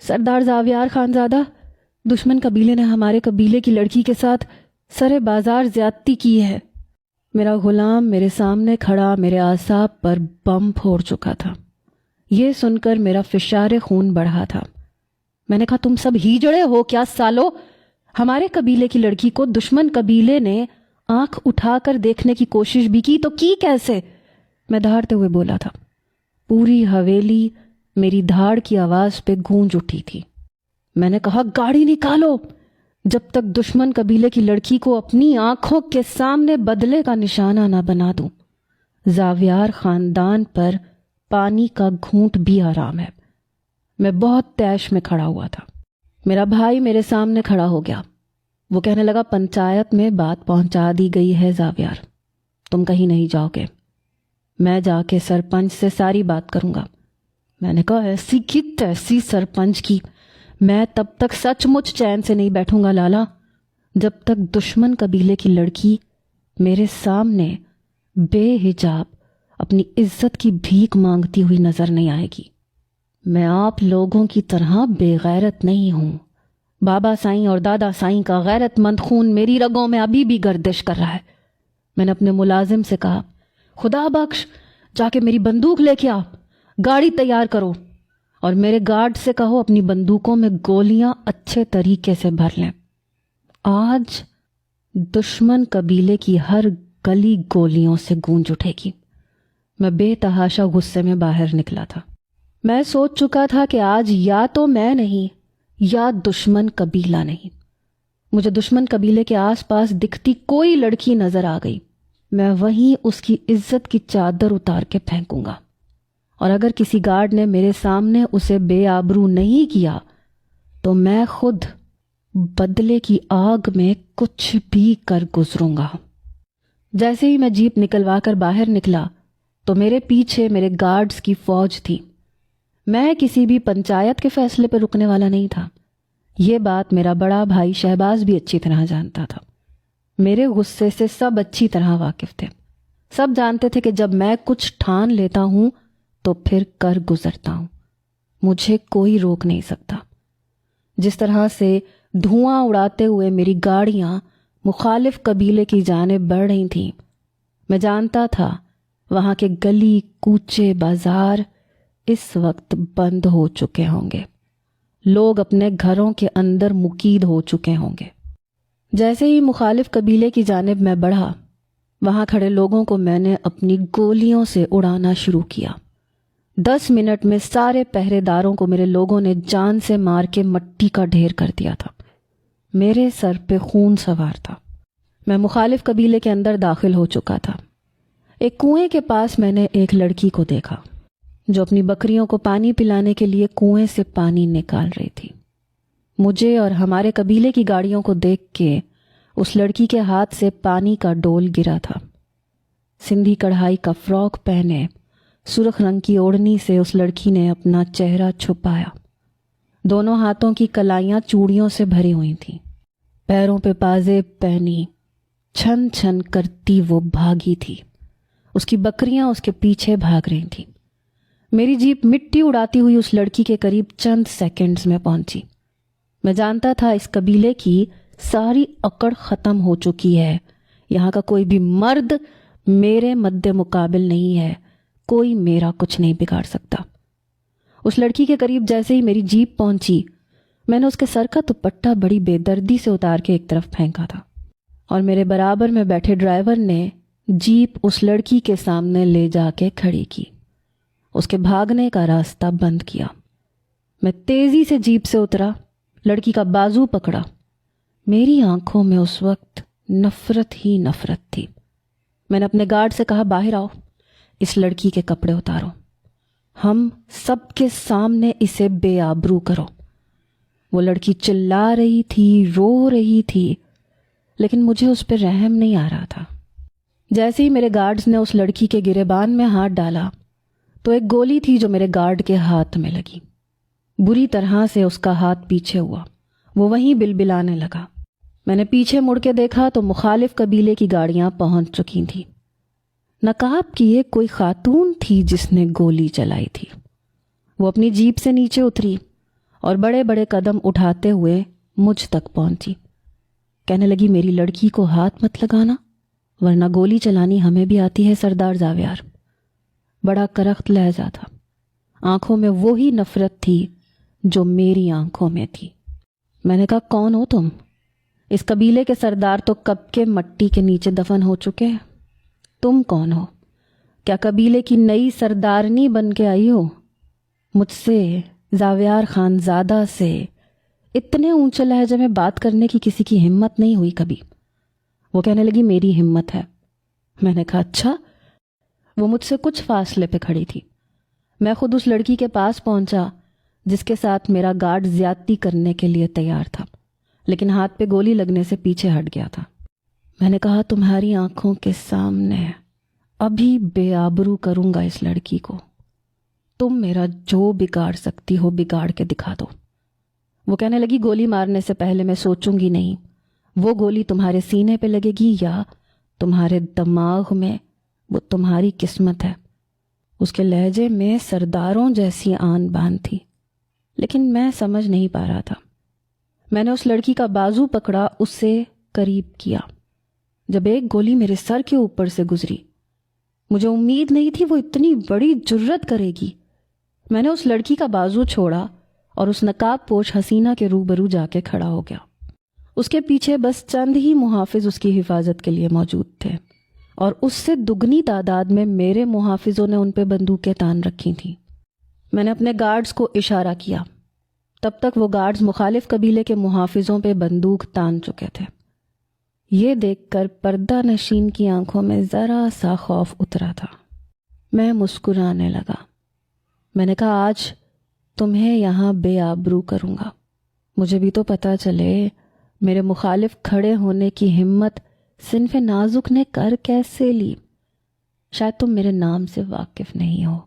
سردار زاویار خانزادہ، دشمن قبیلے نے ہمارے قبیلے کی لڑکی کے ساتھ سرے بازار زیادتی کی ہے۔ میرا غلام میرے سامنے کھڑا میرے اعصاب پر بم پھوڑ چکا تھا۔ یہ سن کر میرا فشار خون بڑھا تھا۔ میں نے کہا، تم سب ہی جڑے ہو کیا سالو؟ ہمارے قبیلے کی لڑکی کو دشمن قبیلے نے آنکھ اٹھا کر دیکھنے کی کوشش بھی کی تو کی کیسے؟ میں دھاڑتے ہوئے بولا تھا۔ پوری حویلی میری دھاڑ کی آواز پہ گونج اٹھی تھی۔ میں نے کہا، گاڑی نکالو، جب تک دشمن قبیلے کی لڑکی کو اپنی آنکھوں کے سامنے بدلے کا نشانہ نہ بنا دوں۔ زاویار خاندان پر پانی کا گھونٹ بھی حرام ہے۔ میں بہت تیش میں کھڑا ہوا تھا۔ میرا بھائی میرے سامنے کھڑا ہو گیا۔ وہ کہنے لگا، پنچایت میں بات پہنچا دی گئی ہے زاویار، تم کہیں نہیں جاؤ گے، میں جا کے سرپنچ سے ساری بات کروں گا۔ میں نے کہا، ایسی کی تیسی سرپنچ کی، میں تب تک سچ مچ چین سے نہیں بیٹھوں گا لالا، جب تک دشمن قبیلے کی لڑکی میرے سامنے بے حجاب اپنی عزت کی بھیک مانگتی ہوئی نظر نہیں آئے گی۔ میں آپ لوگوں کی طرح بے غیرت نہیں ہوں۔ بابا سائیں اور دادا سائیں کا غیرت مند خون میری رگوں میں ابھی بھی گردش کر رہا ہے۔ میں نے اپنے ملازم سے کہا، خدا بخش، جا کے میری بندوق لے کے آ، گاڑی تیار کرو، اور میرے گارڈ سے کہو اپنی بندوقوں میں گولیاں اچھے طریقے سے بھر لیں۔ آج دشمن قبیلے کی ہر گلی گولیوں سے گونج اٹھے گی۔ میں بے تحاشا غصے میں باہر نکلا تھا۔ میں سوچ چکا تھا کہ آج یا تو میں نہیں یا دشمن قبیلہ نہیں۔ مجھے دشمن قبیلے کے آس پاس دکھتی کوئی لڑکی نظر آ گئی، میں وہیں اس کی عزت کی چادر اتار کے پھینکوں گا، اور اگر کسی گارڈ نے میرے سامنے اسے بے آبرو نہیں کیا تو میں خود بدلے کی آگ میں کچھ بھی کر گزروں گا۔ جیسے ہی میں جیپ نکلوا کر باہر نکلا تو میرے پیچھے میرے گارڈز کی فوج تھی۔ میں کسی بھی پنچایت کے فیصلے پہ رکنے والا نہیں تھا۔ یہ بات میرا بڑا بھائی شہباز بھی اچھی طرح جانتا تھا۔ میرے غصے سے سب اچھی طرح واقف تھے۔ سب جانتے تھے کہ جب میں کچھ ٹھان لیتا ہوں تو پھر کر گزرتا ہوں، مجھے کوئی روک نہیں سکتا۔ جس طرح سے دھواں اڑاتے ہوئے میری گاڑیاں مخالف قبیلے کی جانب بڑھ رہی تھیں، میں جانتا تھا وہاں کے گلی کوچے بازار اس وقت بند ہو چکے ہوں گے، لوگ اپنے گھروں کے اندر مقید ہو چکے ہوں گے۔ جیسے ہی مخالف قبیلے کی جانب میں بڑھا، وہاں کھڑے لوگوں کو میں نے اپنی گولیوں سے اڑانا شروع کیا۔ 10 منٹ میں سارے پہرے داروں کو میرے لوگوں نے جان سے مار کے مٹی کا ڈھیر کر دیا تھا۔ میرے سر پہ خون سوار تھا۔ میں مخالف قبیلے کے اندر داخل ہو چکا تھا۔ ایک کنویں کے پاس میں نے ایک لڑکی کو دیکھا جو اپنی بکریوں کو پانی پلانے کے لیے کنویں سے پانی نکال رہی تھی۔ مجھے اور ہمارے قبیلے کی گاڑیوں کو دیکھ کے اس لڑکی کے ہاتھ سے پانی کا ڈول گرا تھا۔ سندھی کڑھائی کا فراک پہنے سرخ رنگ کی اوڑھنی سے اس لڑکی نے اپنا چہرہ چھپایا۔ دونوں ہاتھوں کی کلائیاں چوڑیوں سے بھری ہوئی تھیں، پیروں پہ پازیب پہنی چھن چھن کرتی وہ بھاگی تھی۔ اس کی بکریاں اس کے پیچھے بھاگ رہی تھیں۔ میری جیپ مٹی اڑاتی ہوئی اس لڑکی کے قریب چند سیکنڈز میں پہنچی۔ میں جانتا تھا اس قبیلے کی ساری اکڑ ختم ہو چکی ہے، یہاں کا کوئی بھی مرد میرے مد مقابل نہیں ہے، کوئی میرا کچھ نہیں بگاڑ سکتا۔ اس لڑکی کے قریب جیسے ہی میری جیپ پہنچی، میں نے اس کے سر کا دوپٹہ بڑی بے دردی سے اتار کے ایک طرف پھینکا تھا، اور میرے برابر میں بیٹھے ڈرائیور نے جیپ اس لڑکی کے سامنے لے جا کے کھڑی کی، اس کے بھاگنے کا راستہ بند کیا۔ میں تیزی سے جیپ سے اترا، لڑکی کا بازو پکڑا۔ میری آنکھوں میں اس وقت نفرت ہی نفرت تھی۔ میں نے اپنے گارڈ سے کہا، باہر آؤ، اس لڑکی کے کپڑے اتارو، ہم سب کے سامنے اسے بے آبرو کرو۔ وہ لڑکی چلا رہی تھی، رو رہی تھی، لیکن مجھے اس پہ رحم نہیں آ رہا تھا۔ جیسے ہی میرے گارڈز نے اس لڑکی کے گریبان میں ہاتھ ڈالا تو ایک گولی تھی جو میرے گارڈ کے ہاتھ میں لگی۔ بری طرح سے اس کا ہاتھ پیچھے ہوا، وہ وہیں بلبلانے لگا۔ میں نے پیچھے مڑ کے دیکھا تو مخالف قبیلے کی گاڑیاں پہنچ چکی تھیں۔ نقاب کی ایک کوئی خاتون تھی جس نے گولی چلائی تھی۔ وہ اپنی جیپ سے نیچے اتری اور بڑے بڑے قدم اٹھاتے ہوئے مجھ تک پہنچی۔ کہنے لگی میری لڑکی کو ہاتھ مت لگانا ورنہ گولی چلانی ہمیں بھی آتی ہے سردار زاویار۔ بڑا کرخت لہجہ تھا، آنکھوں میں وہی نفرت تھی جو میری آنکھوں میں تھی۔ میں نے کہا کون ہو تم؟ اس قبیلے کے سردار تو کب کے مٹی کے نیچے دفن ہو چکے ہیں، تم کون ہو؟ کیا قبیلے کی نئی سردارنی بن کے آئی ہو؟ مجھ سے، زاویار خانزادہ سے اتنے اونچے لہجے میں بات کرنے کی کسی کی ہمت نہیں ہوئی کبھی۔ وہ کہنے لگی میری ہمت ہے۔ میں نے کہا اچھا۔ وہ مجھ سے کچھ فاصلے پہ کھڑی تھی۔ میں خود اس لڑکی کے پاس پہنچا جس کے ساتھ میرا گارڈ زیادتی کرنے کے لیے تیار تھا، لیکن ہاتھ پہ گولی لگنے سے پیچھے ہٹ گیا تھا۔ میں نے کہا تمہاری آنکھوں کے سامنے ابھی بے آبرو کروں گا اس لڑکی کو، تم میرا جو بگاڑ سکتی ہو بگاڑ کے دکھا دو۔ وہ کہنے لگی گولی مارنے سے پہلے میں سوچوں گی نہیں، وہ گولی تمہارے سینے پہ لگے گی یا تمہارے دماغ میں، وہ تمہاری قسمت ہے۔ اس کے لہجے میں سرداروں جیسی آن بان تھی، لیکن میں سمجھ نہیں پا رہا تھا۔ میں نے اس لڑکی کا بازو پکڑا، اس سے قریب کیا۔ جب ایک گولی میرے سر کے اوپر سے گزری، مجھے امید نہیں تھی وہ اتنی بڑی جرت کرے گی۔ میں نے اس لڑکی کا بازو چھوڑا اور اس نقاب پوش حسینہ کے روبرو جا کے کھڑا ہو گیا۔ اس کے پیچھے بس چند ہی محافظ اس کی حفاظت کے لیے موجود تھے، اور اس سے دگنی تعداد میں میرے محافظوں نے ان پہ بندوقیں تان رکھی تھیں۔ میں نے اپنے گارڈز کو اشارہ کیا، تب تک وہ گارڈز مخالف قبیلے کے محافظوں پہ بندوق تان چکے تھے۔ یہ دیکھ کر پردہ نشین کی آنکھوں میں ذرا سا خوف اترا تھا۔ میں مسکرانے لگا۔ میں نے کہا آج تمہیں یہاں بے آبرو کروں گا، مجھے بھی تو پتہ چلے میرے مخالف کھڑے ہونے کی ہمت صنف نازک نے کر کیسے لی۔ شاید تم میرے نام سے واقف نہیں ہو۔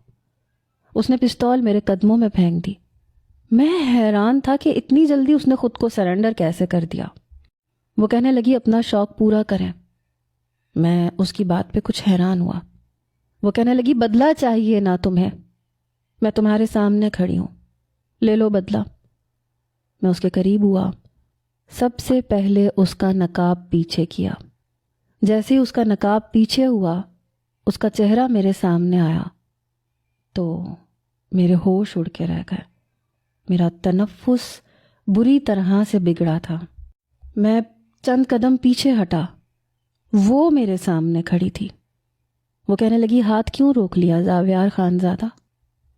اس نے پستول میرے قدموں میں پھینک دی۔ میں حیران تھا کہ اتنی جلدی اس نے خود کو سرنڈر کیسے کر دیا۔ وہ کہنے لگی اپنا شوق پورا کریں۔ میں اس کی بات پہ کچھ حیران ہوا۔ وہ کہنے لگی بدلہ چاہیے نا تمہیں؟ میں تمہارے سامنے کھڑی ہوں، لے لو بدلہ۔ میں اس کے قریب ہوا، سب سے پہلے اس کا نقاب پیچھے کیا۔ جیسے ہی اس کا نقاب پیچھے ہوا، اس کا چہرہ میرے سامنے آیا تو میرے ہوش اڑ کے رہ گئے۔ میرا تنفس بری طرح سے بگڑا تھا۔ میں چند قدم پیچھے ہٹا، وہ میرے سامنے کھڑی تھی۔ وہ کہنے لگی ہاتھ کیوں روک لیا زاویار خانزادہ؟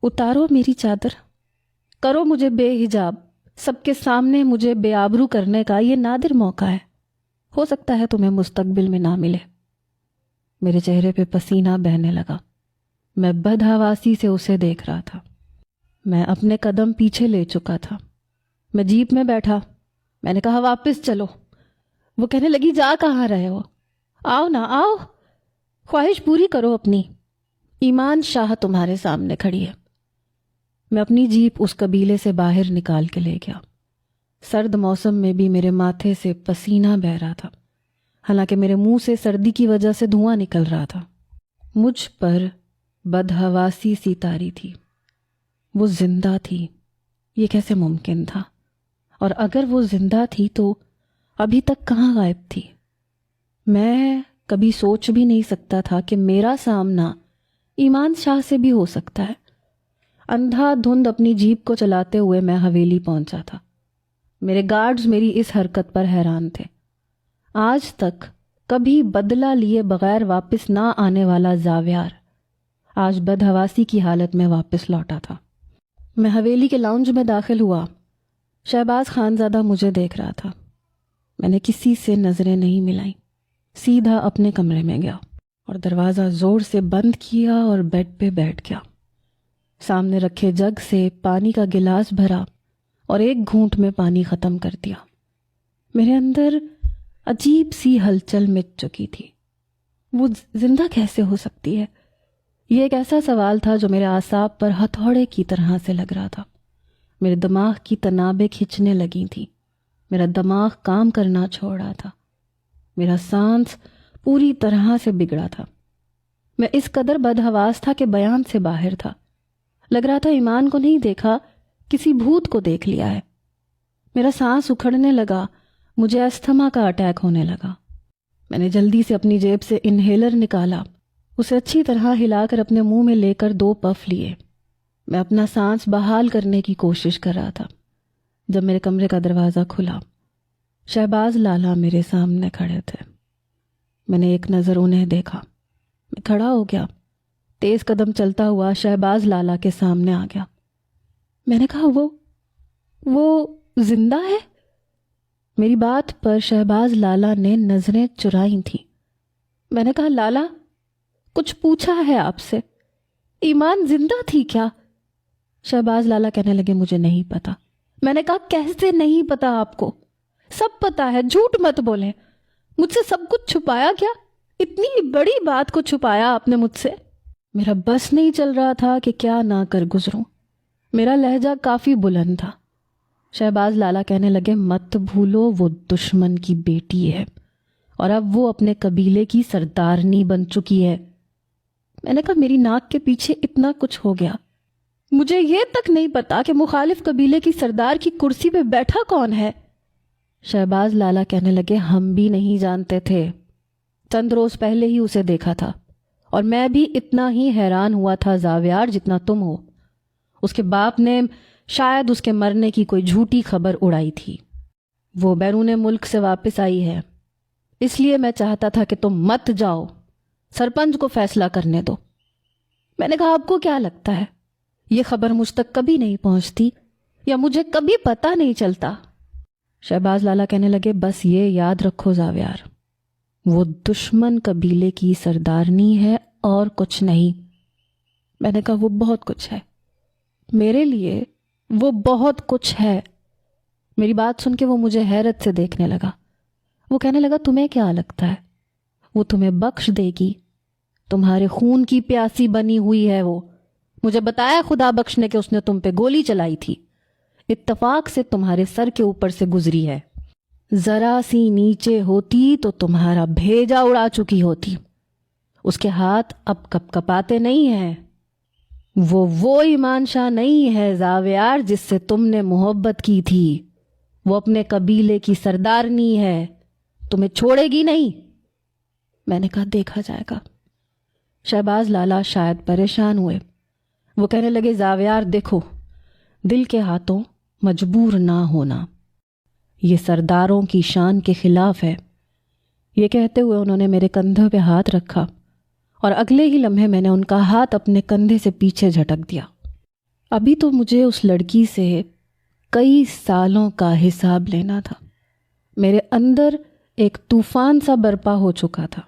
اتارو میری چادر، کرو مجھے بے حجاب، سب کے سامنے مجھے بے آبرو کرنے کا یہ نادر موقع ہے، ہو سکتا ہے تمہیں مستقبل میں نہ ملے۔ میرے چہرے پہ پسینہ بہنے لگا۔ میں بدحواسی سے اسے دیکھ رہا تھا۔ میں اپنے قدم پیچھے لے چکا تھا۔ میں جیپ میں بیٹھا۔ میں نے کہا واپس چلو۔ وہ کہنے لگی جا کہاں رہے ہو؟ آؤ نا آؤ، خواہش پوری کرو اپنی، ایمان شاہ تمہارے سامنے کھڑی ہے۔ میں اپنی جیپ اس قبیلے سے باہر نکال کے لے گیا۔ سرد موسم میں بھی میرے ماتھے سے پسینہ بہہ رہا تھا، حالانکہ میرے منہ سے سردی کی وجہ سے دھواں نکل رہا تھا۔ مجھ پر بدحواسی سی طاری تھی۔ وہ زندہ تھی، یہ کیسے ممکن تھا؟ اور اگر وہ زندہ تھی تو ابھی تک کہاں غائب تھی؟ میں کبھی سوچ بھی نہیں سکتا تھا کہ میرا سامنا ایمان شاہ سے بھی ہو سکتا ہے۔ اندھا دھند اپنی جیپ کو چلاتے ہوئے میں حویلی پہنچا تھا۔ میرے گارڈز میری اس حرکت پر حیران تھے۔ آج تک کبھی بدلہ لیے بغیر واپس نہ آنے والا زاویار آج بدحواسی کی حالت میں واپس لوٹا تھا۔ میں حویلی کے لاؤنج میں داخل ہوا۔ شہباز خانزادہ مجھے دیکھ رہا تھا۔ میں نے کسی سے نظریں نہیں ملائیں، سیدھا اپنے کمرے میں گیا اور دروازہ زور سے بند کیا اور بیڈ پہ بیٹھ گیا۔ سامنے رکھے جگ سے پانی کا گلاس بھرا اور ایک گھونٹ میں پانی ختم کر دیا۔ میرے اندر عجیب سی ہلچل مچ چکی تھی۔ وہ زندہ کیسے ہو سکتی ہے؟ یہ ایک ایسا سوال تھا جو میرے اعصاب پر ہتھوڑے کی طرح سے لگ رہا تھا۔ میرے دماغ کی تنابیں کھنچنے لگی تھیں۔ میرا دماغ کام کرنا چھوڑ رہا تھا۔ میرا سانس پوری طرح سے بگڑا تھا۔ میں اس قدر بدحواس تھا کہ بیان سے باہر تھا۔ لگ رہا تھا ایمان کو نہیں دیکھا کسی بھوت کو دیکھ لیا ہے۔ میرا سانس اکھڑنے لگا، مجھے استھما کا اٹیک ہونے لگا۔ میں نے جلدی سے اپنی جیب سے انہیلر نکالا، اسے اچھی طرح ہلا کر اپنے منہ میں لے کر 2 پف لیے۔ میں اپنا سانس بحال کرنے کی کوشش کر رہا تھا جب میرے کمرے کا دروازہ کھلا۔ شہباز لالا میرے سامنے کھڑے تھے۔ میں نے ایک نظر انہیں دیکھا، میں کھڑا ہو گیا، تیز قدم چلتا ہوا شہباز لالا کے سامنے آ گیا۔ میں نے کہا وہ زندہ ہے؟ میری بات پر شہباز لالا نے نظریں چرائی تھیں۔ میں نے کہا لالا، کچھ پوچھا ہے آپ سے، ایمان زندہ تھی کیا؟ شہباز لالا کہنے لگے مجھے نہیں پتا۔ میں نے کہا کیسے نہیں پتا آپ کو؟ سب پتا ہے، جھوٹ مت بولیں۔ مجھ سے سب کچھ چھپایا کیا؟ اتنی بڑی بات کو چھپایا آپ نے مجھ سے؟ میرا بس نہیں چل رہا تھا کہ کیا نہ کر گزروں۔ میرا لہجہ کافی بلند تھا۔ شہباز لالا کہنے لگے مت بھولو وہ دشمن کی بیٹی ہے اور اب وہ اپنے قبیلے کی سردارنی بن چکی ہے۔ میں نے کہا میری ناک کے پیچھے اتنا کچھ ہو گیا، مجھے یہ تک نہیں پتا کہ مخالف قبیلے کی سردار کی کرسی پہ بیٹھا کون ہے۔ شہباز لالا کہنے لگے ہم بھی نہیں جانتے تھے، چند روز پہلے ہی اسے دیکھا تھا اور میں بھی اتنا ہی حیران ہوا تھا زاویار جتنا تم ہو۔ اس کے باپ نے شاید اس کے مرنے کی کوئی جھوٹی خبر اڑائی تھی۔ وہ بیرون ملک سے واپس آئی ہے، اس لیے میں چاہتا تھا کہ تم مت جاؤ، سرپنچ کو فیصلہ کرنے دو۔ میں نے کہا آپ کو کیا لگتا ہے یہ خبر مجھ تک کبھی نہیں پہنچتی یا مجھے کبھی پتہ نہیں چلتا؟ شہباز لالا کہنے لگے بس یہ یاد رکھو زاویار، وہ دشمن قبیلے کی سردارنی ہے اور کچھ نہیں۔ میں نے کہا وہ بہت کچھ ہے، میرے لیے وہ بہت کچھ ہے۔ میری بات سن کے وہ مجھے حیرت سے دیکھنے لگا۔ وہ کہنے لگا تمہیں کیا لگتا ہے وہ تمہیں بخش دے گی؟ تمہارے خون کی پیاسی بنی ہوئی ہے وہ۔ مجھے بتایا خدا بخش نے کہ اس نے تم پہ گولی چلائی تھی، اتفاق سے تمہارے سر کے اوپر سے گزری ہے، ذرا سی نیچے ہوتی تو تمہارا بھیجا اڑا چکی ہوتی۔ اس کے ہاتھ اب کپ کپاتے نہیں ہیں۔ وہ ایمان شاہ نہیں ہے زاویار جس سے تم نے محبت کی تھی، وہ اپنے قبیلے کی سردارنی ہے، تمہیں چھوڑے گی نہیں۔ میں نے کہا دیکھا جائے گا۔ شہباز لالا شاید پریشان ہوئے، وہ کہنے لگے زاویار دیکھو، دل کے ہاتھوں مجبور نہ ہونا، یہ سرداروں کی شان کے خلاف ہے۔ یہ کہتے ہوئے انہوں نے میرے کندھے پہ ہاتھ رکھا اور اگلے ہی لمحے میں نے ان کا ہاتھ اپنے کندھے سے پیچھے جھٹک دیا۔ ابھی تو مجھے اس لڑکی سے کئی سالوں کا حساب لینا تھا۔ میرے اندر ایک طوفان سا برپا ہو چکا تھا،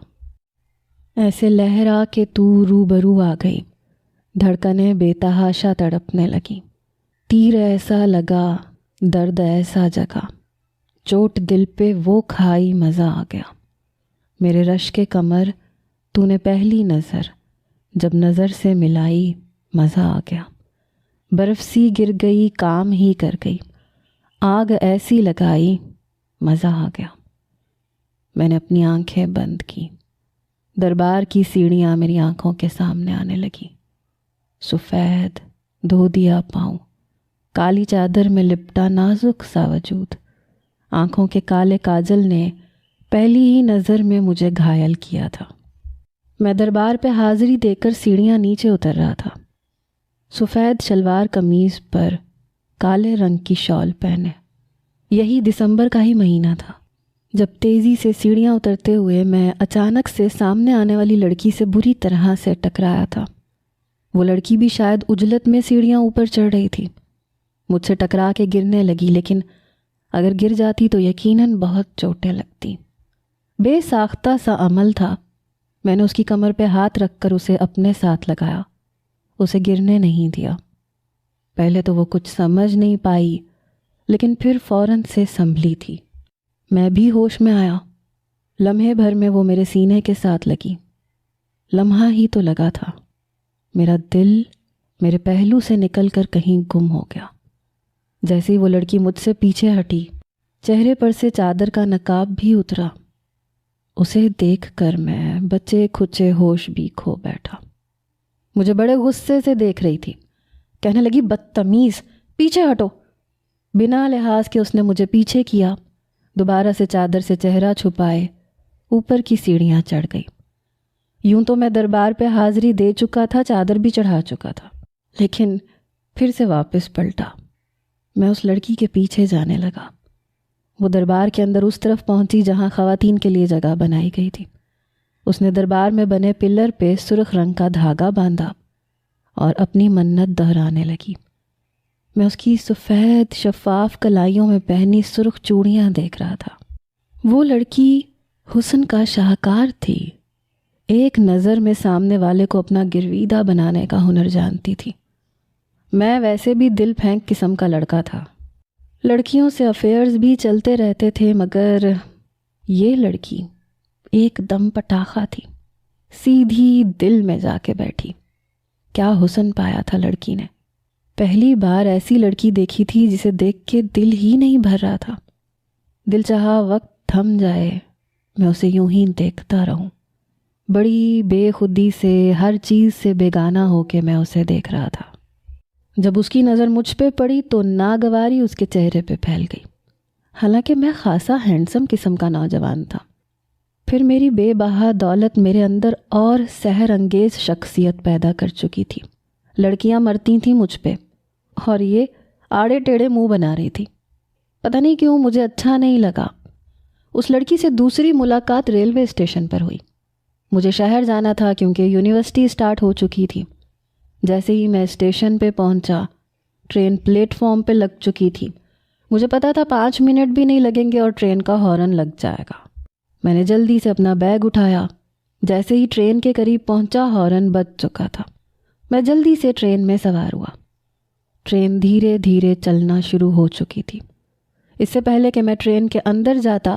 ایسے لہرا کہ تو روبرو آ گئی، دھڑکنیں بے تحاشا تڑپنے لگیں، تیر ایسا لگا، درد ایسا جگا، چوٹ دل پہ وہ کھائی مزہ آ گیا۔ میرے رش کے کمر تو نے پہلی نظر جب نظر سے ملائی مزہ آ گیا، برف سی گر گئی کام ہی کر گئی، آگ ایسی لگائی مزہ آ گیا۔ میں نے اپنی آنکھیں بند کی، دربار کی سیڑھیاں میری آنکھوں کے سامنے آنے لگیں، سفید دھودیا پاؤں، کالی چادر میں لپٹا نازک سا وجود، آنکھوں کے کالے کاجل نے پہلی ہی نظر میں مجھے گھائل کیا تھا۔ میں دربار پہ حاضری دے کر سیڑھیاں نیچے اتر رہا تھا، سفید شلوار قمیض پر کالے رنگ کی شال پہنے۔ یہی دسمبر کا ہی مہینہ تھا جب تیزی سے سیڑھیاں اترتے ہوئے میں اچانک سے سامنے آنے والی لڑکی سے بری طرح سے ٹکرایا تھا۔ وہ لڑکی بھی شاید عجلت میں سیڑھیاں اوپر چڑھ رہی تھی، مجھ سے ٹکرا کے گرنے لگی، لیکن اگر گر جاتی تو یقیناً بہت چوٹیں لگتی۔ بے ساختہ سا عمل تھا۔ میں نے اس کی کمر پہ ہاتھ رکھ کر اسے اپنے ساتھ لگایا، اسے گرنے نہیں دیا۔ پہلے تو وہ کچھ سمجھ نہیں پائی، لیکن پھر فوراً سے سنبھلی تھی۔ میں بھی ہوش میں آیا، لمحے بھر میں وہ میرے سینے کے ساتھ لگی۔ لمحہ ہی تو لگا تھا، میرا دل میرے پہلو سے نکل کر کہیں گم ہو گیا۔ جیسے ہی وہ لڑکی مجھ سے پیچھے ہٹی، چہرے پر سے چادر کا نقاب بھی اترا۔ اسے دیکھ کر میں بچے کھچے ہوش بھی کھو بیٹھا۔ مجھے بڑے غصے سے دیکھ رہی تھی، کہنے لگی بدتمیز، پیچھے ہٹو۔ بنا لحاظ کے اس نے مجھے پیچھے کیا، دوبارہ سے چادر سے چہرہ چھپائے اوپر کی سیڑھیاں چڑھ گئی۔ یوں تو میں دربار پہ حاضری دے چکا تھا، چادر بھی چڑھا چکا تھا، لیکن پھر سے واپس پلٹا۔ میں اس لڑکی کے پیچھے جانے لگا۔ وہ دربار کے اندر اس طرف پہنچی جہاں خواتین کے لیے جگہ بنائی گئی تھی۔ اس نے دربار میں بنے پلر پہ سرخ رنگ کا دھاگا باندھا اور اپنی منت دہرانے لگی۔ میں اس کی سفید شفاف کلائیوں میں پہنی سرخ چوڑیاں دیکھ رہا تھا۔ وہ لڑکی حسن کا شاہکار تھی، ایک نظر میں سامنے والے کو اپنا گرویدہ بنانے کا ہنر جانتی تھی۔ میں ویسے بھی دل پھینک قسم کا لڑکا تھا، لڑکیوں سے افیئرز بھی چلتے رہتے تھے، مگر یہ لڑکی ایک دم پٹاخہ تھی، سیدھی دل میں جا کے بیٹھی۔ کیا حسن پایا تھا لڑکی نے! پہلی بار ایسی لڑکی دیکھی تھی جسے دیکھ کے دل ہی نہیں بھر رہا تھا۔ دل چاہا وقت تھم جائے، میں اسے یوں ہی دیکھتا رہوں۔ بڑی بے خودی سے، ہر چیز سے بیگانہ ہو کے میں اسے دیکھ رہا تھا۔ جب اس کی نظر مجھ پہ پڑی تو ناگواری اس کے چہرے پہ پھیل گئی، حالانکہ میں خاصا ہینڈسم قسم کا نوجوان تھا۔ پھر میری بے بہا دولت میرے اندر اور سحر انگیز شخصیت پیدا کر چکی تھی۔ لڑکیاں مرتی تھیں مجھ پہ اور یہ آڑے ٹیڑھے منہ بنا رہی تھی۔ پتہ نہیں کیوں مجھے اچھا نہیں لگا۔ اس لڑکی سے دوسری ملاقات ریلوے اسٹیشن پر ہوئی۔ مجھے شہر جانا تھا کیونکہ یونیورسٹی سٹارٹ ہو چکی تھی۔ جیسے ہی میں اسٹیشن پہ پہنچا، ٹرین پلیٹ فارم پہ لگ چکی تھی۔ مجھے پتا تھا 5 منٹ بھی نہیں لگیں گے اور ٹرین کا ہارن لگ جائے گا۔ میں نے جلدی سے اپنا بیگ اٹھایا۔ جیسے ہی ٹرین کے قریب پہنچا، ہارن بج چکا تھا۔ میں جلدی سے ٹرین میں سوار ہوا۔ ٹرین دھیرے دھیرے چلنا شروع ہو چکی تھی۔ اس سے پہلے کہ میں ٹرین کے اندر جاتا،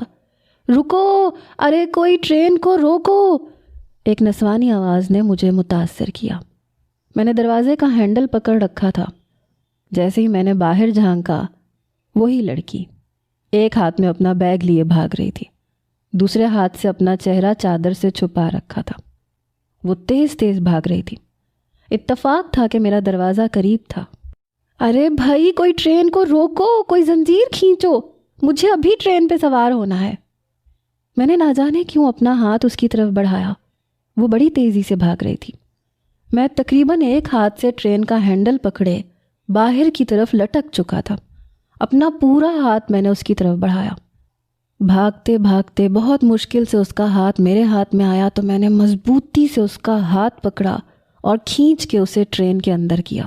رکو، ارے کوئی ٹرین کو روکو، ایک نسوانی آواز نے مجھے متاثر کیا۔ میں نے دروازے کا ہینڈل پکڑ رکھا تھا۔ جیسے ہی میں نے باہر جھانکا، وہی لڑکی ایک ہاتھ میں اپنا بیگ لیے بھاگ رہی تھی، دوسرے ہاتھ سے اپنا چہرہ چادر سے چھپا رکھا تھا۔ وہ تیز تیز بھاگ رہی تھی۔ اتفاق تھا کہ میرا دروازہ قریب تھا۔ ارے بھائی، کوئی ٹرین کو روکو، کوئی زنجیر کھینچو، مجھے ابھی ٹرین پہ سوار ہونا ہے۔ میں نے نہ جانے کیوں اپنا ہاتھ اس کی طرف بڑھایا۔ وہ بڑی تیزی سے بھاگ رہی تھی۔ میں تقریباً ایک ہاتھ سے ٹرین کا ہینڈل پکڑے باہر کی طرف لٹک چکا تھا۔ اپنا پورا ہاتھ میں نے اس کی طرف بڑھایا۔ بھاگتے بھاگتے بہت مشکل سے اس کا ہاتھ میرے ہاتھ میں آیا تو میں نے مضبوطی سے اس کا ہاتھ پکڑا اور کھینچ کے اسے ٹرین کے اندر کیا۔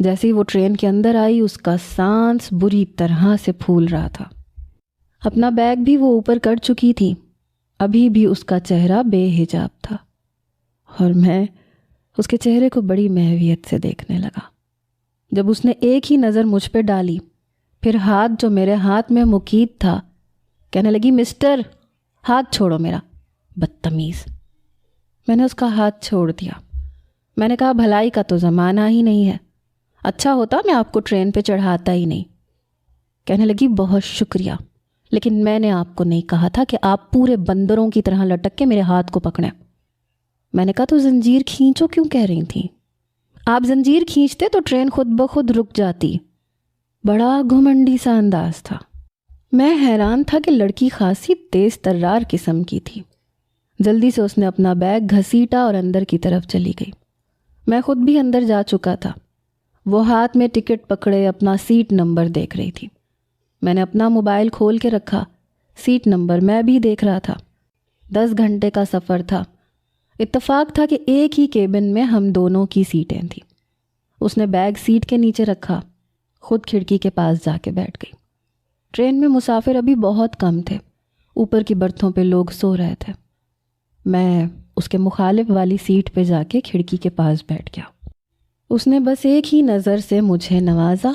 جیسے ہی وہ ٹرین کے اندر آئی، اس کا سانس بری طرح سے پھول رہا تھا۔ اپنا بیگ بھی وہ اوپر کر چکی تھی۔ ابھی بھی اس کا چہرہ بے حجاب تھا اور میں اس کے چہرے کو بڑی محویت سے دیکھنے لگا۔ جب اس نے ایک ہی نظر مجھ پہ ڈالی، پھر ہاتھ جو میرے ہاتھ میں مقید تھا، کہنے لگی، مسٹر، ہاتھ چھوڑو میرا، بدتمیز۔ میں نے اس کا ہاتھ چھوڑ دیا۔ میں نے کہا، بھلائی کا تو زمانہ ہی نہیں ہے، اچھا ہوتا میں آپ کو ٹرین پہ چڑھاتا ہی نہیں۔ کہنے لگی، بہت شکریہ، لیکن میں نے آپ کو نہیں کہا تھا کہ آپ پورے بندروں کی طرح لٹک کے میرے ہاتھ کو پکڑیں۔ میں نے کہا، تو زنجیر کھینچو کیوں کہہ رہی تھیں؟ آپ زنجیر کھینچتے تو ٹرین خود بخود رک جاتی۔ بڑا گھمنڈی سا انداز تھا۔ میں حیران تھا کہ لڑکی خاصی تیز ترار قسم کی تھی۔ جلدی سے اس نے اپنا بیگ گھسیٹا اور اندر کی طرف چلی گئی۔ میں خود بھی اندر جا چکا تھا۔ وہ ہاتھ میں ٹکٹ پکڑے اپنا سیٹ نمبر دیکھ رہی تھی۔ میں نے اپنا موبائل کھول کے رکھا، سیٹ نمبر میں بھی دیکھ رہا تھا۔ 10 گھنٹے کا سفر تھا۔ اتفاق تھا کہ ایک ہی کیبن میں ہم دونوں کی سیٹیں تھیں۔ اس نے بیگ سیٹ کے نیچے رکھا، خود کھڑکی کے پاس جا کے بیٹھ گئی۔ ٹرین میں مسافر ابھی بہت کم تھے، اوپر کی برتھوں پہ لوگ سو رہے تھے۔ میں اس کے مخالف والی سیٹ پہ جا کے کھڑکی کے پاس بیٹھ گیا۔ اس نے بس ایک ہی نظر سے مجھے نوازا،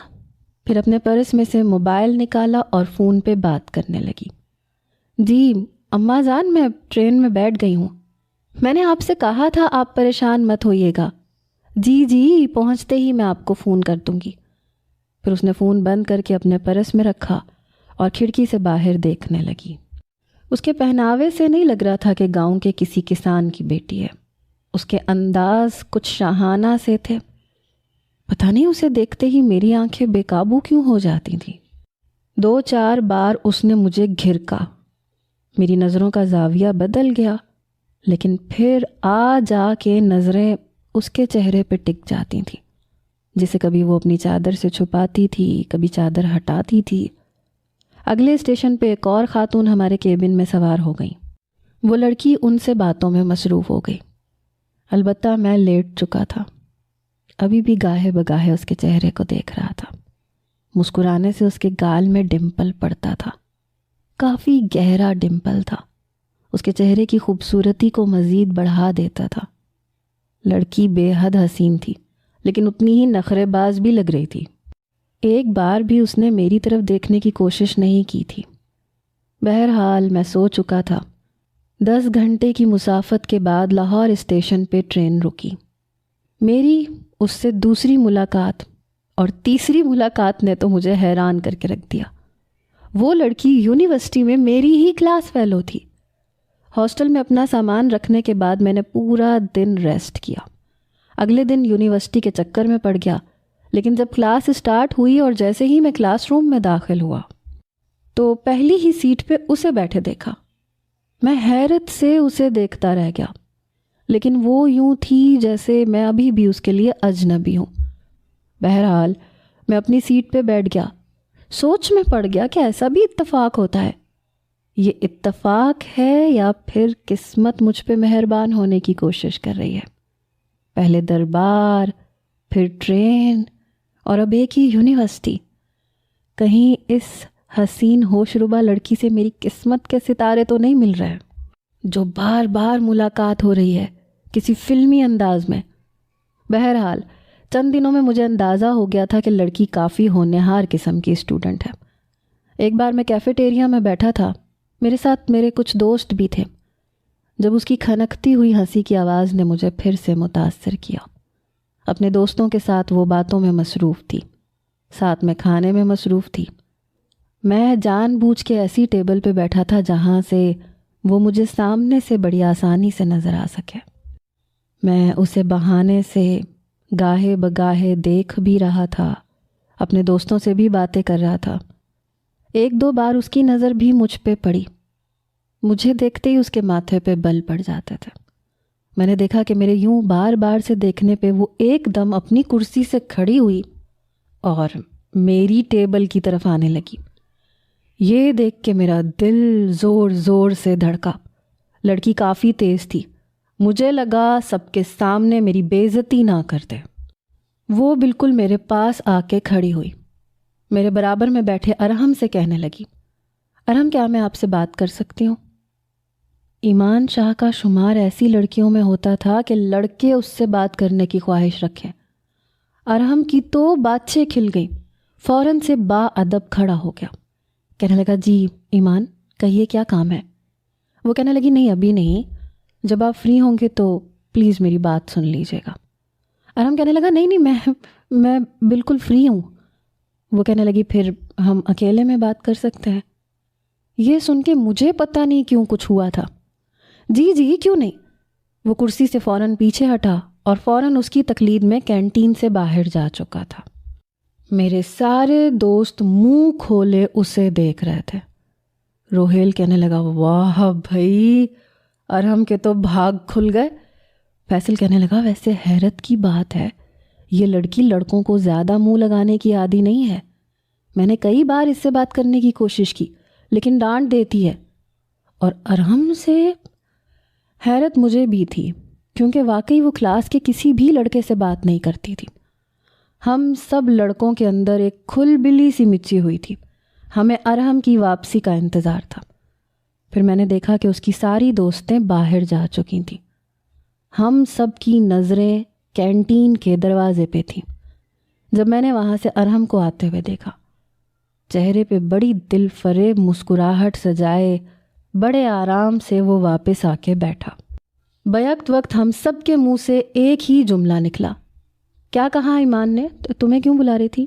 پھر اپنے پرس میں سے موبائل نکالا اور فون پہ بات کرنے لگی۔ جی اماں جان، میں ٹرین میں بیٹھ گئی ہوں، میں نے آپ سے کہا تھا آپ پریشان مت ہوئیے گا۔ جی جی، پہنچتے ہی میں آپ کو فون کر دوں گی۔ پھر اس نے فون بند کر کے اپنے پرس میں رکھا اور کھڑکی سے باہر دیکھنے لگی۔ اس کے پہناوے سے نہیں لگ رہا تھا کہ گاؤں کے کسی کسان کی بیٹی ہے۔ اس کے انداز کچھ شاہانہ سے تھے۔ پتہ نہیں اسے دیکھتے ہی میری آنکھیں بے قابو کیوں ہو جاتی تھیں۔ 2-4 بار اس نے مجھے گھرکا، میری نظروں کا زاویہ بدل گیا، لیکن پھر جا کے نظریں اس کے چہرے پہ ٹک جاتی تھیں، جسے کبھی وہ اپنی چادر سے چھپاتی تھی، کبھی چادر ہٹاتی تھی۔ اگلے اسٹیشن پہ ایک اور خاتون ہمارے کیبن میں سوار ہو گئی۔ وہ لڑکی ان سے باتوں میں مصروف ہو گئی، البتہ میں لیٹ چکا تھا، ابھی بھی گاہے بگاہے اس کے چہرے کو دیکھ رہا تھا۔ مسکرانے سے اس کے گال میں ڈمپل پڑتا تھا، کافی گہرا ڈمپل تھا، اس کے چہرے کی خوبصورتی کو مزید بڑھا دیتا تھا۔ لڑکی بے حد حسین تھی، لیکن اتنی ہی نخرے باز بھی لگ رہی تھی۔ ایک بار بھی اس نے میری طرف دیکھنے کی کوشش نہیں کی تھی۔ بہرحال میں سو چکا تھا۔ 10 گھنٹے کی مسافت کے بعد لاہور اسٹیشن پہ ٹرین رکی۔ میری اس سے دوسری ملاقات اور تیسری ملاقات نے تو مجھے حیران کر کے رکھ دیا۔ وہ لڑکی یونیورسٹی میں میری ہی کلاس فیلو تھی۔ ہاسٹل میں اپنا سامان رکھنے کے بعد میں نے پورا دن ریسٹ کیا۔ اگلے دن یونیورسٹی کے چکر میں پڑ گیا، لیکن جب کلاس اسٹارٹ ہوئی اور جیسے ہی میں کلاس روم میں داخل ہوا تو پہلی ہی سیٹ پہ اسے بیٹھے دیکھا۔ میں حیرت سے اسے دیکھتا رہ گیا، لیکن وہ یوں تھی جیسے میں ابھی بھی اس کے لیے اجنبی ہوں۔ بہرحال میں اپنی سیٹ پہ بیٹھ گیا۔ سوچ میں پڑ گیا کہ ایسا بھی اتفاق ہوتا ہے۔ یہ اتفاق ہے یا پھر قسمت مجھ پہ مہربان ہونے کی کوشش کر رہی ہے؟ پہلے دربار، پھر ٹرین اور اب ایک ہی یونیورسٹی۔ کہیں اس حسین ہوش ربا لڑکی سے میری قسمت کے ستارے تو نہیں مل رہے جو بار بار ملاقات ہو رہی ہے کسی فلمی انداز میں؟ بہرحال چند دنوں میں مجھے اندازہ ہو گیا تھا کہ لڑکی کافی ہونہار قسم کی اسٹوڈنٹ ہے۔ ایک بار میں کیفیٹیریا میں بیٹھا تھا، میرے ساتھ میرے کچھ دوست بھی تھے، جب اس کی کھنکتی ہوئی ہنسی کی آواز نے مجھے پھر سے متاثر کیا۔ اپنے دوستوں کے ساتھ وہ باتوں میں مصروف تھی، ساتھ میں کھانے میں مصروف تھی۔ میں جان بوجھ کے ایسی ٹیبل پہ بیٹھا تھا جہاں سے وہ مجھے سامنے سے بڑی آسانی سے نظر آ سکے۔ میں اسے بہانے سے گاہے بگاہے دیکھ بھی رہا تھا، اپنے دوستوں سے بھی باتیں کر رہا تھا۔ 1-2 بار اس کی نظر بھی مجھ پہ پڑی، مجھے دیکھتے ہی اس کے ماتھے پہ بل پڑ جاتے تھے۔ میں نے دیکھا کہ میرے یوں بار بار سے دیکھنے پہ وہ ایک دم اپنی کرسی سے کھڑی ہوئی اور میری ٹیبل کی طرف آنے لگی۔ یہ دیکھ کے میرا دل زور زور سے دھڑکا۔ لڑکی کافی تیز تھی، مجھے لگا سب کے سامنے میری بے عزتی نہ کر دے۔ وہ بالکل میرے پاس آ کے کھڑی ہوئی، میرے برابر میں بیٹھے ارحم سے کہنے لگی، ارحم کیا میں آپ سے بات کر سکتی ہوں؟ ایمان شاہ کا شمار ایسی لڑکیوں میں ہوتا تھا کہ لڑکے اس سے بات کرنے کی خواہش رکھیں۔ ارحم کی تو باتیں کھل گئی، فوراً سے با ادب کھڑا ہو گیا، کہنے لگا جی ایمان کہیے کیا کام ہے؟ وہ کہنے لگی نہیں ابھی نہیں، جب آپ فری ہوں گے تو پلیز میری بات سن لیجیے گا۔ ارحم کہنے لگا نہیں میں بالکل فری ہوں۔ وہ کہنے لگی پھر ہم اکیلے میں بات کر سکتے ہیں۔ یہ سن کے مجھے پتہ نہیں کیوں کچھ ہوا تھا۔ جی کیوں نہیں۔ وہ کرسی سے فوراً پیچھے ہٹا اور فوراً اس کی تقلید میں کینٹین سے باہر جا چکا تھا۔ میرے سارے دوست منہ کھولے اسے دیکھ رہے تھے۔ روہیل کہنے لگا واہ بھائی، ارحم کے تو بھاگ کھل گئے۔ فیصل کہنے لگا ویسے حیرت کی بات ہے، یہ لڑکی لڑکوں کو زیادہ منہ لگانے کی عادی نہیں ہے۔ میں نے کئی بار اس سے بات کرنے کی کوشش کی لیکن ڈانٹ دیتی ہے۔ اور ارحم سے حیرت مجھے بھی تھی، کیونکہ واقعی وہ کلاس کے کسی بھی لڑکے سے بات نہیں کرتی تھی۔ ہم سب لڑکوں کے اندر ایک کھل بلی سی مچی ہوئی تھی، ہمیں ارحم کی واپسی کا انتظار تھا۔ پھر میں نے دیکھا کہ اس کی ساری دوستیں باہر جا چکی تھیں۔ ہم سب کی نظریں کینٹین کے دروازے پہ تھیں۔ جب میں نے وہاں سے ارحم کو آتے ہوئے دیکھا، چہرے پہ بڑی دل فریب مسکراہٹ سجائے بڑے آرام سے وہ واپس آ کے بیٹھا۔ بیک وقت ہم سب کے منہ سے ایک ہی جملہ نکلا، کیا کہا ایمان نے؟ تمہیں کیوں بلا رہی تھی؟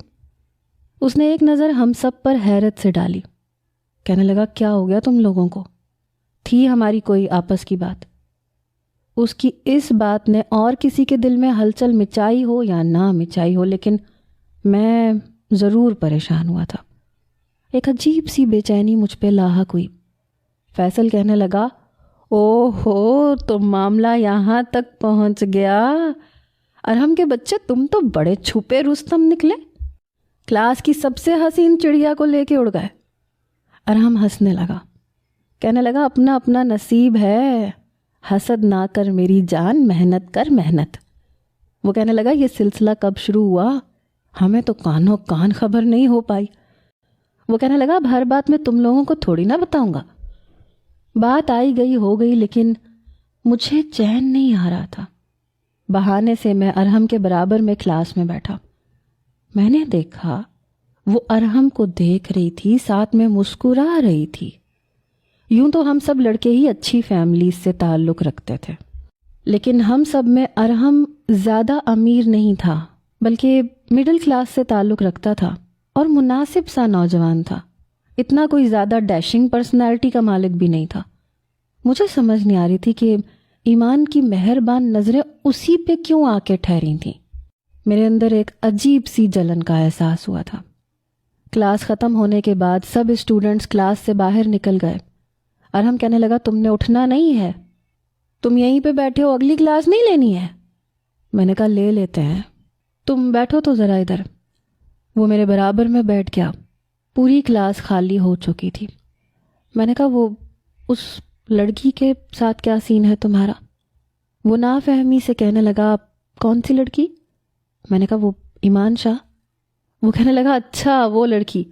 اس نے ایک نظر ہم سب پر حیرت سے ڈالی، کہنے لگا کیا ہو گیا تم لوگوں کو؟ تھی ہماری کوئی آپس کی بات؟ اس کی اس بات نے اور کسی کے دل میں ہلچل مچائی ہو یا نہ مچائی ہو، لیکن میں ضرور پریشان ہوا تھا۔ ایک عجیب سی بے چینی مجھ پہ لاحق ہوئی۔ فیصل کہنے لگا، او ہو، تو معاملہ یہاں تک پہنچ گیا۔ ارحم کے بچے، تم تو بڑے چھپے رستم نکلے، کلاس کی سب سے حسین چڑیا کو لے کے اڑ گئے۔ ارحم ہنسنے لگا، کہنے لگا، اپنا اپنا نصیب ہے، حسد نہ کر میری جان، محنت کر محنت۔ وہ کہنے لگا، یہ سلسلہ کب شروع ہوا؟ ہمیں تو کانوں کان خبر نہیں ہو پائی۔ وہ کہنے لگا، اب ہر بات میں تم لوگوں کو تھوڑی نہ بتاؤں گا۔ بات آئی گئی ہو گئی، لیکن مجھے چین نہیں آ رہا تھا۔ بہانے سے میں ارحم کے برابر میں کلاس میں بیٹھا۔ میں نے دیکھا وہ ارحم کو دیکھ رہی تھی، ساتھ میں مسکرا رہی تھی۔ یوں تو ہم سب لڑکے ہی اچھی فیملیز سے تعلق رکھتے تھے، لیکن ہم سب میں ارحم زیادہ امیر نہیں تھا، بلکہ مڈل کلاس سے تعلق رکھتا تھا اور مناسب سا نوجوان تھا۔ اتنا کوئی زیادہ ڈیشنگ پرسنالٹی کا مالک بھی نہیں تھا۔ مجھے سمجھ نہیں آ رہی تھی کہ ایمان کی مہربان نظریں اسی پہ کیوں آ کے ٹھہری تھیں۔ میرے اندر ایک عجیب سی جلن کا احساس ہوا تھا۔ کلاس ختم ہونے کے بعد سب اسٹوڈنٹس کلاس سے باہر نکل گئے۔ ارحم کہنے لگا، تم نے اٹھنا نہیں ہے، تم یہیں پہ بیٹھے ہو، اگلی کلاس نہیں لینی ہے؟ میں نے کہا، لے لیتے ہیں، تم بیٹھو تو ذرا ادھر۔ وہ میرے برابر میں بیٹھ گیا۔ پوری کلاس خالی ہو چکی تھی۔ میں نے کہا، وہ اس لڑکی کے ساتھ کیا سین ہے تمہارا؟ وہ نافہمی سے کہنے لگا، کون سی لڑکی؟ میں نے کہا، وہ ایمان شاہ۔ وہ کہنے لگا، اچھا وہ لڑکی۔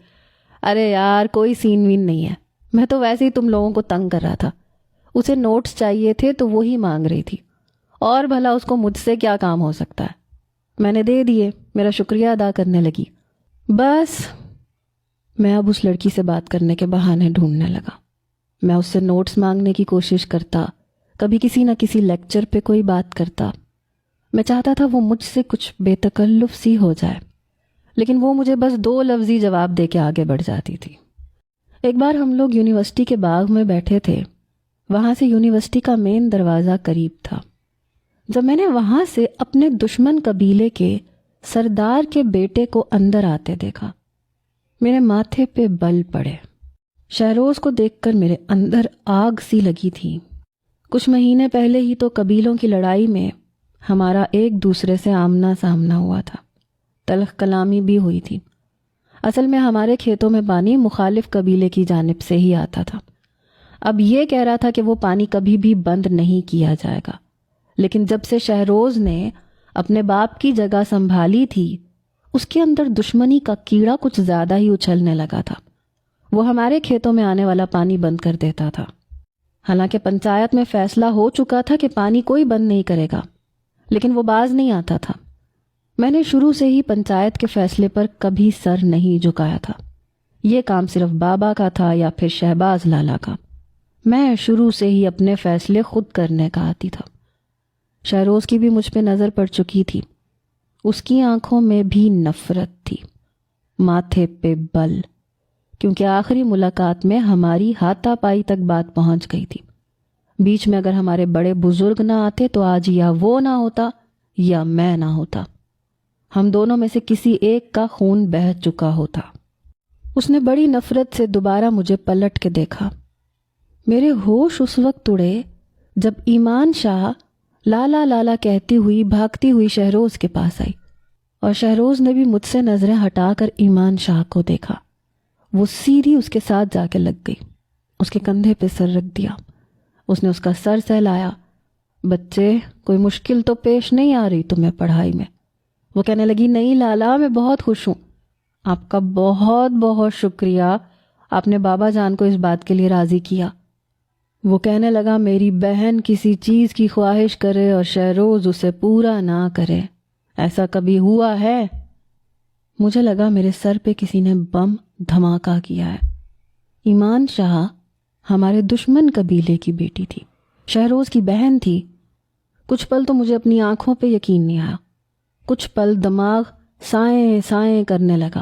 ارے یار، کوئی سین وین نہیں ہے، میں تو ویسے ہی تم لوگوں کو تنگ کر رہا تھا۔ اسے نوٹس چاہیے تھے تو وہی مانگ رہی تھی، اور بھلا اس کو مجھ سے کیا کام ہو سکتا ہے؟ میں نے دے دیے، میرا شکریہ ادا کرنے لگی۔ بس میں اب اس لڑکی سے بات کرنے کے بہانے ڈھونڈنے لگا۔ میں اس سے نوٹس مانگنے کی کوشش کرتا، کبھی کسی نہ کسی لیکچر پہ کوئی بات کرتا۔ میں چاہتا تھا وہ مجھ سے کچھ بے تکلف سی ہو جائے، لیکن وہ مجھے بس 2 لفظی جواب دے کے آگے بڑھ جاتی تھی۔ ایک بار ہم لوگ یونیورسٹی کے باغ میں بیٹھے تھے، وہاں سے یونیورسٹی کا مین دروازہ قریب تھا۔ جب میں نے وہاں سے اپنے دشمن قبیلے کے سردار کے بیٹے کو اندر آتے دیکھا، میرے ماتھے پہ بل پڑے۔ شہروز کو دیکھ کر میرے اندر آگ سی لگی تھی۔ کچھ مہینے پہلے ہی تو قبیلوں کی لڑائی میں ہمارا ایک دوسرے سے آمنا سامنا ہوا تھا، تلخ کلامی بھی ہوئی تھی۔ اصل میں ہمارے کھیتوں میں پانی مخالف قبیلے کی جانب سے ہی آتا تھا۔ اب یہ کہہ رہا تھا کہ وہ پانی کبھی بھی بند نہیں کیا جائے گا، لیکن جب سے شہروز نے اپنے باپ کی جگہ سنبھالی تھی، اس کے اندر دشمنی کا کیڑا کچھ زیادہ ہی اچھلنے لگا تھا۔ وہ ہمارے کھیتوں میں آنے والا پانی بند کر دیتا تھا، حالانکہ پنچایت میں فیصلہ ہو چکا تھا کہ پانی کوئی بند نہیں کرے گا، لیکن وہ باز نہیں آتا تھا۔ میں نے شروع سے ہی پنچایت کے فیصلے پر کبھی سر نہیں جھکایا تھا۔ یہ کام صرف بابا کا تھا یا پھر شہباز لالا کا۔ میں شروع سے ہی اپنے فیصلے خود کرنے کا عادی تھا۔ شہروز کی بھی مجھ پہ نظر پڑ چکی تھی۔ اس کی آنکھوں میں بھی نفرت تھی، ماتھے پہ بل، کیونکہ آخری ملاقات میں ہماری ہاتھا پائی تک بات پہنچ گئی تھی۔ بیچ میں اگر ہمارے بڑے بزرگ نہ آتے تو آج یا وہ نہ ہوتا یا میں نہ ہوتا۔ ہم دونوں میں سے کسی ایک کا خون بہہ چکا ہوتا۔ اس نے بڑی نفرت سے دوبارہ مجھے پلٹ کے دیکھا۔ میرے ہوش اس وقت اڑے جب ایمان شاہ لالا لالا کہتی ہوئی بھاگتی ہوئی شہروز کے پاس آئی، اور شہروز نے بھی مجھ سے نظریں ہٹا کر ایمان شاہ کو دیکھا۔ وہ سیدھی اس کے ساتھ جا کے لگ گئی، اس کے کندھے پہ سر رکھ دیا۔ اس نے اس کا سر سہلایا۔ بچے، کوئی مشکل تو پیش نہیں آ رہی تمہیں پڑھائی میں؟ وہ کہنے لگی، نہیں لالا، میں بہت خوش ہوں۔ آپ کا بہت بہت شکریہ، آپ نے بابا جان کو اس بات کے لیے راضی کیا۔ وہ کہنے لگا، میری بہن کسی چیز کی خواہش کرے اور شہروز اسے پورا نہ کرے، ایسا کبھی ہوا ہے؟ مجھے لگا میرے سر پہ کسی نے بم دھماکہ کیا ہے۔ ایمان شاہ ہمارے دشمن قبیلے کی بیٹی تھی، شہروز کی بہن تھی۔ کچھ پل تو مجھے اپنی آنکھوں پہ یقین نہیں آیا، کچھ پل دماغ سائیں سائیں کرنے لگا۔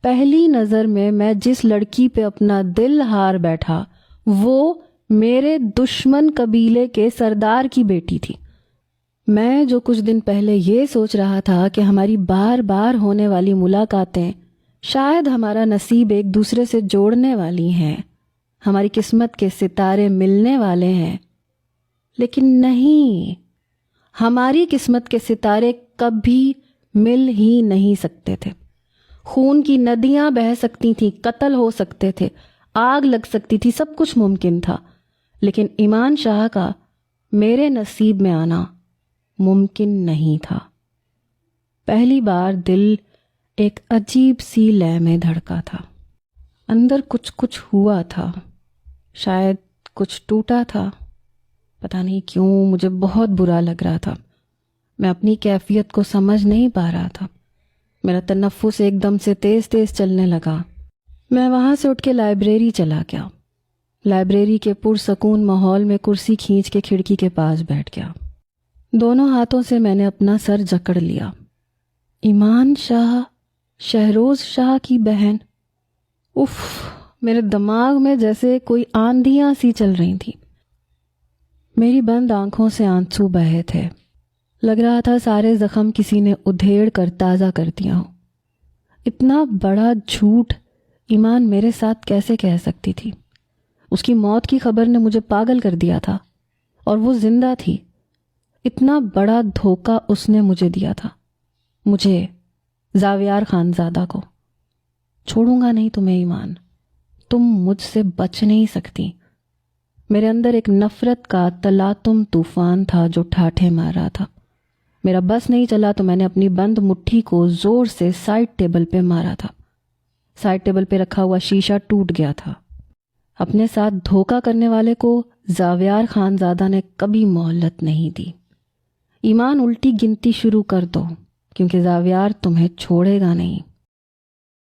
پہلی نظر میں جس لڑکی پہ اپنا دل ہار بیٹھا وہ میرے دشمن قبیلے کے سردار کی بیٹی تھی۔ میں جو کچھ دن پہلے یہ سوچ رہا تھا کہ ہماری بار بار ہونے والی ملاقاتیں شاید ہمارا نصیب ایک دوسرے سے جوڑنے والی ہیں، ہماری قسمت کے ستارے ملنے والے ہیں، لیکن نہیں، ہماری قسمت کے ستارے کبھی مل ہی نہیں سکتے تھے۔ خون کی ندیاں بہہ سکتی تھیں، قتل ہو سکتے تھے، آگ لگ سکتی تھی، سب کچھ ممکن تھا، لیکن ایمان شاہ کا میرے نصیب میں آنا ممکن نہیں تھا۔ پہلی بار دل ایک عجیب سی لے میں دھڑکا تھا، اندر کچھ ہوا تھا، شاید کچھ ٹوٹا تھا، پتہ نہیں کیوں مجھے بہت برا لگ رہا تھا۔ میں اپنی کیفیت کو سمجھ نہیں پا رہا تھا۔ میرا تنفس ایک دم سے تیز چلنے لگا۔ میں وہاں سے اٹھ کے لائبریری چلا گیا۔ لائبریری کے پرسکون ماحول میں کرسی کھینچ کے کھڑکی کے پاس بیٹھ گیا۔ دونوں ہاتھوں سے میں نے اپنا سر جکڑ لیا۔ ایمان شاہ، شہروز شاہ کی بہن، اف، میرے دماغ میں جیسے کوئی آندھیاں سی چل رہی تھی۔ میری بند آنکھوں سے آنسو بہے تھے، لگ رہا تھا سارے زخم کسی نے ادھیڑ کر تازہ کر دیا ہوں۔ اتنا بڑا جھوٹ ایمان میرے ساتھ کیسے کہہ سکتی تھی؟ اس کی موت کی خبر نے مجھے پاگل کر دیا تھا، اور وہ زندہ تھی۔ اتنا بڑا دھوکہ اس نے مجھے دیا تھا، مجھے، زاویار خانزادہ کو۔ چھوڑوں گا نہیں تمہیں ایمان، تم مجھ سے بچ نہیں سکتی۔ میرے اندر ایک نفرت کا تلاطم طوفان تھا جو ٹھاٹھے مار رہا تھا۔ میرا بس نہیں چلا تو میں نے اپنی بند مٹھی کو زور سے سائڈ ٹیبل پہ مارا تھا۔ سائڈ ٹیبل پہ رکھا ہوا شیشہ ٹوٹ گیا تھا۔ اپنے ساتھ دھوکہ کرنے والے کو زاویار خانزادہ نے کبھی مہلت نہیں دی۔ ایمان، الٹی گنتی شروع کر دو، کیونکہ زاویار تمہیں چھوڑے گا نہیں۔